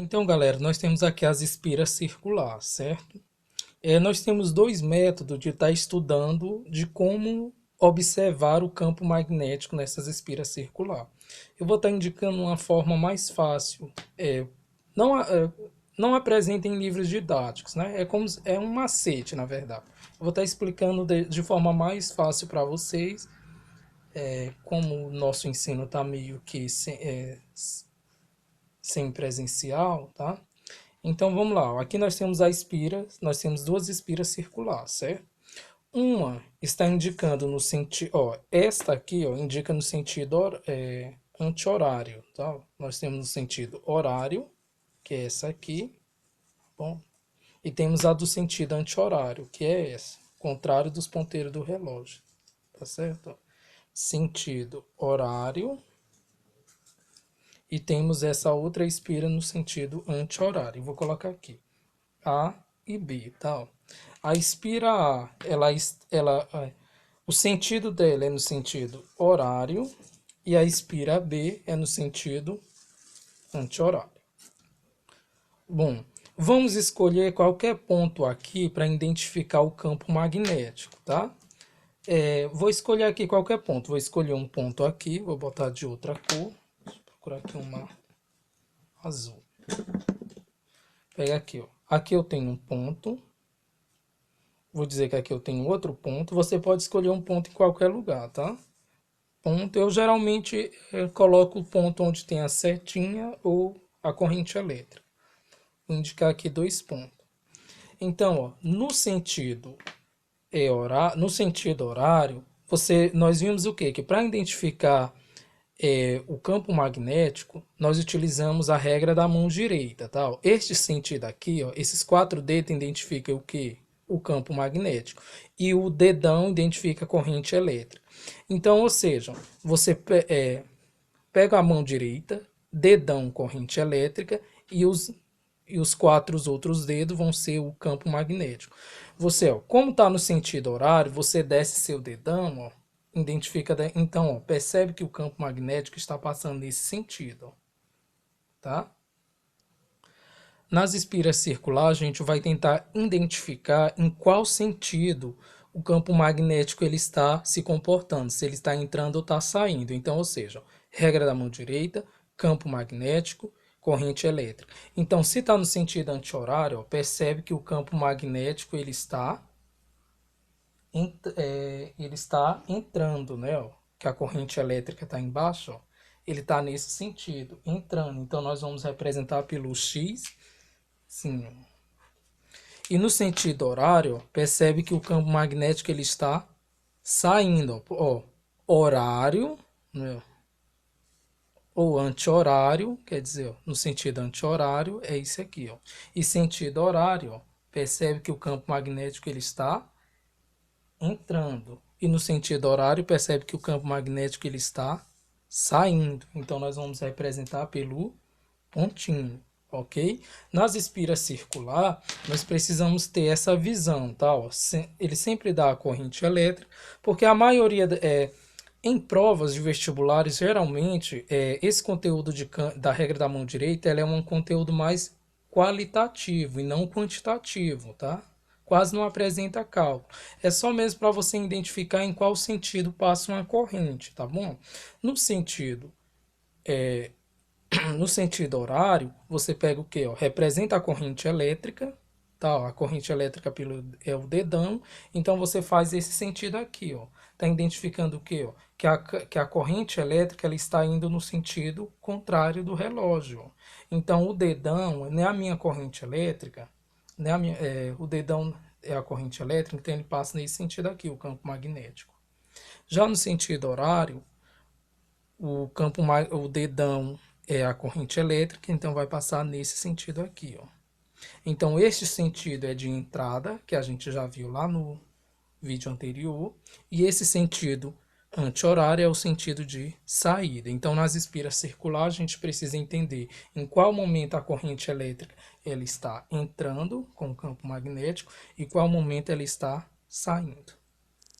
Então, galera, nós temos aqui as espiras circulares, certo? Nós temos dois métodos de estar estudando de como observar o campo magnético nessas espiras circulares. Eu vou estar indicando uma forma mais fácil. Não, não apresenta em livros didáticos, né? É um macete, na verdade. Eu vou estar explicando de forma mais fácil para vocês, como o nosso ensino está meio que sem presencial, tá? Então vamos lá, aqui nós temos a espira, nós temos duas espiras circulares, certo? Uma está indicando no sentido, ó, esta aqui, ó, indica no sentido anti-horário, tá? Nós temos no sentido horário, que é essa aqui, bom? E temos a do sentido anti-horário, que é essa, contrário dos ponteiros do relógio, tá certo? Sentido horário. E temos essa outra espira no sentido anti-horário. Vou colocar aqui. A e B, tá? A espira A, o sentido dela é no sentido horário e a espira B é no sentido anti-horário. Bom, vamos escolher qualquer ponto aqui para identificar o campo magnético, tá? Vou escolher aqui qualquer ponto. Vou escolher um ponto aqui, vou botar de outra cor. Deixa eu procurar aqui uma azul. Pega aqui, ó. Aqui eu tenho um ponto. Vou dizer que aqui eu tenho outro ponto. Você pode escolher um ponto em qualquer lugar, tá? Ponto, eu geralmente coloco o ponto onde tem a setinha ou a corrente elétrica. Vou indicar aqui dois pontos. Então, ó, no sentido horário, nós vimos o quê? Que para identificar o campo magnético, nós utilizamos a regra da mão direita, tá? Este sentido aqui, ó, esses quatro dedos identificam o quê? O campo magnético. E o dedão identifica a corrente elétrica. Então, ou seja, você pega a mão direita, dedão, corrente elétrica, e os quatro outros dedos vão ser o campo magnético. Você, ó, como está no sentido horário, você desce seu dedão, ó, identifica, então, ó, percebe que o campo magnético está passando nesse sentido, ó, tá? Nas espiras circulares, a gente vai tentar identificar em qual sentido o campo magnético ele está se comportando, se ele está entrando ou está saindo. Então, ou seja, regra da mão direita, campo magnético, corrente elétrica. Então, se está no sentido anti-horário, ó, percebe que o campo magnético ele está entrando, né? Ó, que a corrente elétrica está embaixo, ó, ele está nesse sentido, entrando. Então, nós vamos representar pelo X, sim. E no sentido horário, ó, percebe que o campo magnético ele está saindo, ó, horário, né? Ou anti-horário, quer dizer, ó, no sentido anti-horário é isso aqui, ó. E sentido horário, ó, percebe que o campo magnético ele está entrando. E no sentido horário, percebe que o campo magnético ele está saindo. Então, nós vamos representar pelo pontinho, ok? Nas espiras circular, nós precisamos ter essa visão, tá? Ó, ele sempre dá a corrente elétrica, porque a maioria em provas de vestibulares, geralmente, esse conteúdo da regra da mão direita, ela é um conteúdo mais qualitativo e não quantitativo, tá? Quase não apresenta cálculo. É só mesmo para você identificar em qual sentido passa uma corrente, tá bom? No sentido, no sentido horário, você pega o que? Representa a corrente elétrica, tá? Ó, a corrente elétrica é o dedão, então você faz esse sentido aqui, ó. Tá identificando o que, ó? Que a corrente elétrica ela está indo no sentido contrário do relógio. Ó. Então o dedão não é a minha corrente elétrica, né? O dedão é a corrente elétrica, então ele passa nesse sentido aqui, o campo magnético. Já no sentido horário, o dedão é a corrente elétrica, então vai passar nesse sentido aqui, ó. Então, este sentido é de entrada, que a gente já viu lá no vídeo anterior, e esse sentido anti-horário é o sentido de saída. Então, nas espiras circulares, a gente precisa entender em qual momento a corrente elétrica ela está entrando com o campo magnético e qual momento ela está saindo.